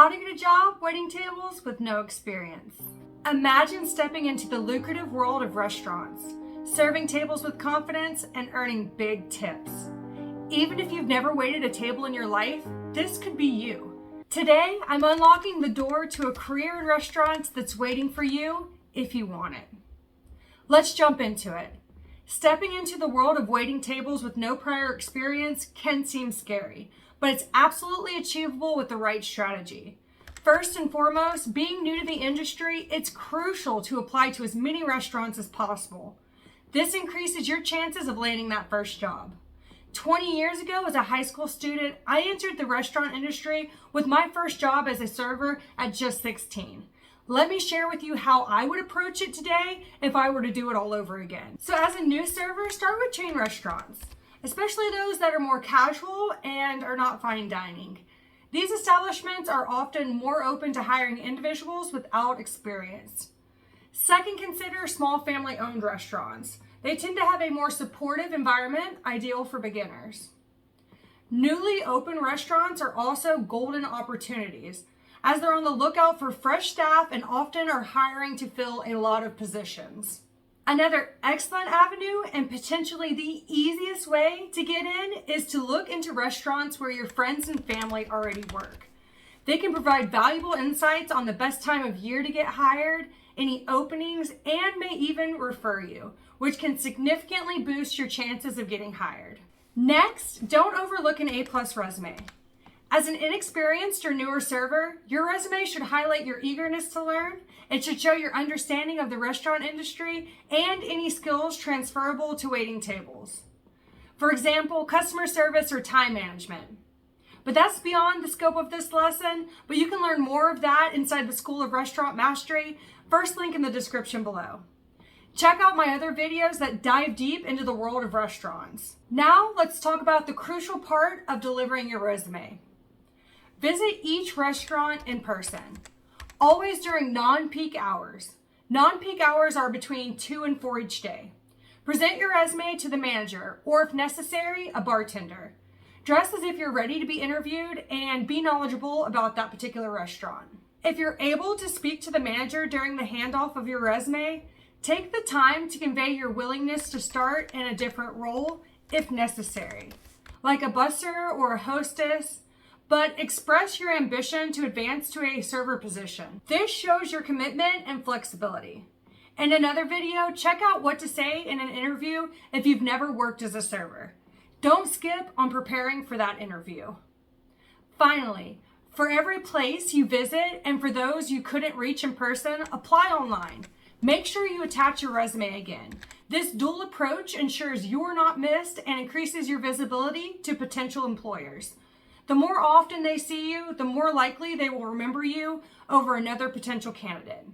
How to get a job waiting tables with no experience. Imagine stepping into the lucrative world of restaurants, serving tables with confidence and earning big tips. Even if you've never waited a table in your life, this could be you. Today, I'm unlocking the door to a career in restaurants that's waiting for you if you want it. Let's jump into it. Stepping into the world of waiting tables with no prior experience can seem scary, but it's absolutely achievable with the right strategy. First and foremost, being new to the industry, it's crucial to apply to as many restaurants as possible. This increases your chances of landing that first job. 20 years ago, as a high school student, I entered the restaurant industry with my first job as a server at just 16. Let me share with you how I would approach it today if I were to do it all over again. So as a new server, start with chain restaurants, especially those that are more casual and are not fine dining. These establishments are often more open to hiring individuals without experience. Second, consider small family-owned restaurants. They tend to have a more supportive environment, ideal for beginners. Newly open restaurants are also golden opportunities, as they're on the lookout for fresh staff and often are hiring to fill a lot of positions. Another excellent avenue and potentially the easiest way to get in is to look into restaurants where your friends and family already work. They can provide valuable insights on the best time of year to get hired, any openings, and may even refer you, which can significantly boost your chances of getting hired. Next, don't overlook an A+ resume. As an inexperienced or newer server, your resume should highlight your eagerness to learn. It should show your understanding of the restaurant industry and any skills transferable to waiting tables. For example, customer service or time management. But that's beyond the scope of this lesson, but you can learn more of that inside the School of Restaurant Mastery. First link in the description below. Check out my other videos that dive deep into the world of restaurants. Now let's talk about the crucial part of delivering your resume. Visit each restaurant in person, always during non-peak hours. Non-peak hours are between 2 and 4 each day. Present your resume to the manager, or if necessary, a bartender. Dress as if you're ready to be interviewed and be knowledgeable about that particular restaurant. If you're able to speak to the manager during the handoff of your resume, take the time to convey your willingness to start in a different role if necessary, like a busser or a hostess, but express your ambition to advance to a server position. This shows your commitment and flexibility. In another video, check out what to say in an interview if you've never worked as a server. Don't skip on preparing for that interview. Finally, for every place you visit and for those you couldn't reach in person, apply online. Make sure you attach your resume again. This dual approach ensures you're not missed and increases your visibility to potential employers. The more often they see you, the more likely they will remember you over another potential candidate.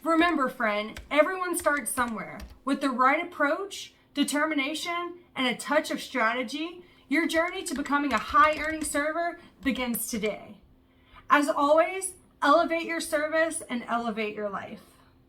Remember, friend, everyone starts somewhere. With the right approach, determination, and a touch of strategy, your journey to becoming a high-earning server begins today. As always, elevate your service and elevate your life.